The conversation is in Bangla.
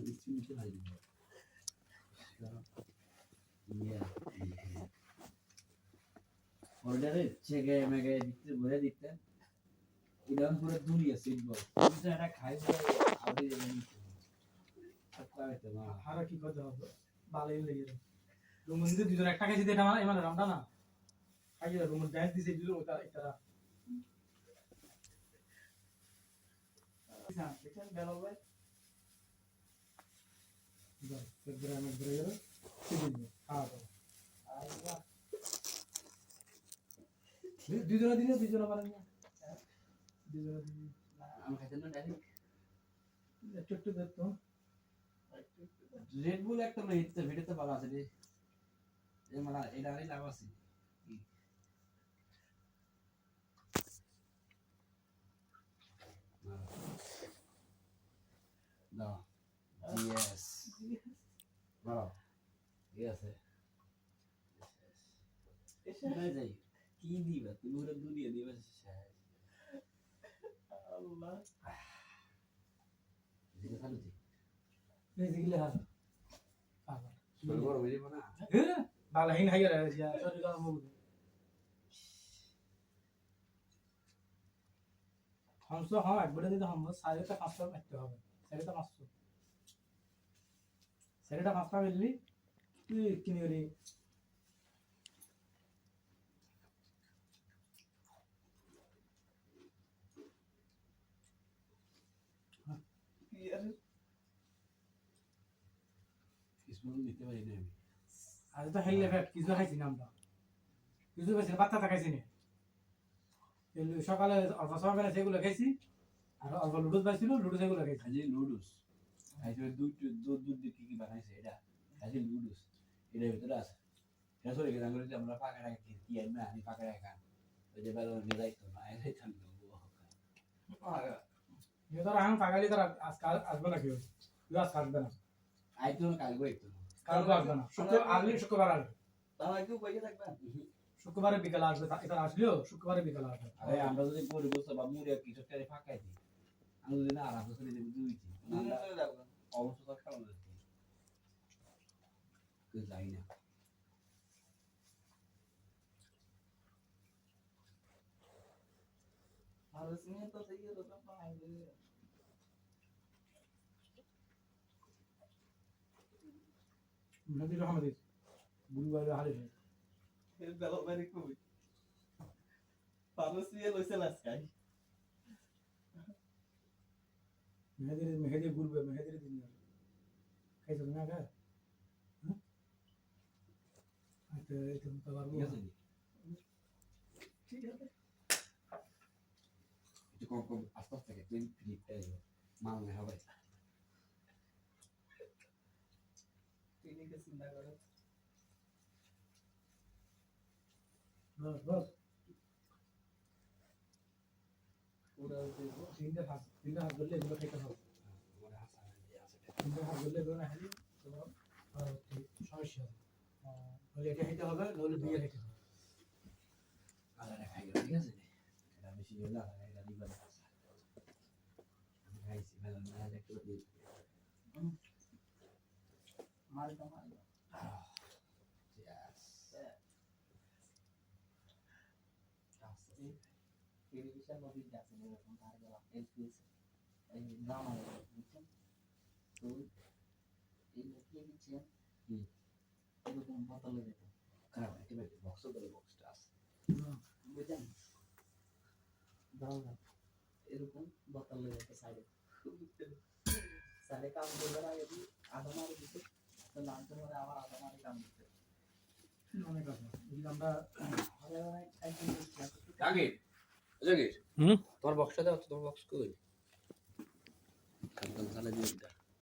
স্ত্রী ভাই অর্ডারে চেকে মেগে দিতে বলে দিতে ইরান পুরো দুনিয়া সিটবল কিন্তু এটা খাই বলে আউরি যাবে না হারা কি করতে হবে বালাই লেগে যায় রুমন যদি দুজন একটা খাইছে এটা মানে মানে রামটা না খাইছে রুমন ডাইস দিছে দুজন ওটা একটা দেখেন বেলাল ভাই যা গ্রামে ঘুরে গেল সেদিন খাওয়া দুজনে দিনে দুজনে পারেন না দুজনে দিনে আমি খাইতে না ডাইরেক্ট একটু একটু দেখতো রেড বুল একটা না হিটতে ভিডিওতে ভালো আছে রে এই মানে এটা আরই লাভ আছে দাও ইয়েস ভালো ইয়েস এসে যাই কি দিবা তুমি ওরা দুনিয়া দিবা আল্লাহ দিকে চালু দি এই দিলে হাস পাগল শুরু করো বুঝি না বালাহীন হাইয়া রে যা সরি কাম মুগ हमसे हाँ एक बड़े दिन हम सारे का पाँच सौ बैठते हो सारे का 500 सारे का 500 मिलली तू किन्हीं वाली यार इसमें नित्य भाई ने आज तो हेल लेकर किसको खाई थी नाम था किसको बस पत्ता तक खाई थी সকালে অল্প সকালে সেগুলো খেয়েছি আর অল্প লুডুস পাইছিল লুডুস এগুলো খেয়েছি আজি লুডুস আইছে দুধ দুধ দুধ দিয়ে কি বানাইছে এটা আজি লুডুস এটা ভিতরে আছে এটা সরে গেলাম করে আমরা পাকা রাখি কি আইনা আমি পাকা রাখা ওই যে বেলা নিয়ে যাইতো না এসে থাম ये तो हम पागली तर आजकाल আসবে না কি তুই আজ আসবে না আইতো না কালকে আইতো কালকে আসবে না শুক্রবার আসবে তাহলে কি পয়সা থাকবে শুক্রবারে বিকালে আসবে এটা আসলেও শুক্রবারে বিকালে আসবে আরে আমরা যদি পরে বসে বা মুড়ে কিছু টারে ফাঁকাই দিই আমি যদি না আরাম করে দেব দুইটি অবশ্য তো খাওয়া যাচ্ছে কে যাই না আর इसमें तो सही है तो पाएंगे নদী রহমত গুরুবারে হারে el pelo vai comer para se ele se lascar মেহেদি গুরবে মেহেদি দিন খাইছো না গা আচ্ছা এটা তো পারবো ঠিক আছে একটু কম কম আস্তে আস্তে ক্লিন ফিলিপটা মাল না হবে তিনি কে চিন্তা করে बस पूरा तीनটা হাত ধরলে এগুলো খেতে হবে তিনটা হাত ধরলে এগুলো না খেলে তোমার সমস্যা হবে তাহলে এটা খেতে হবে নইলে দুইটা খেতে হবে আলাদা খাই ঠিক আছে এটা বেশি হলো এটা দিবা আমি খাইছি ভালো না দেখতে দিই মাল তো মাল টেলিভিশন বা বিদ্যা আছে এরকম তার গেলাম এলপিএস এই ড্রামা বুঝছেন তো এই লোকে দিচ্ছে এরকম বোতলে দিত খারাপ একেবারে বক্স ধরে বক্সটা আছে বুঝছেন দাও না এরকম বোতলে দিতে সাইডে সাইডে কাম করবে না যদি আধা মারি দিতে তো নাম ধরে আবার আধা মারি কাম দিতে অনেক আছে এই আমরা একদিন আগে জাগির তোমার বক্সটা দাও তোমার বক্স কই কাল চালা দিয়ে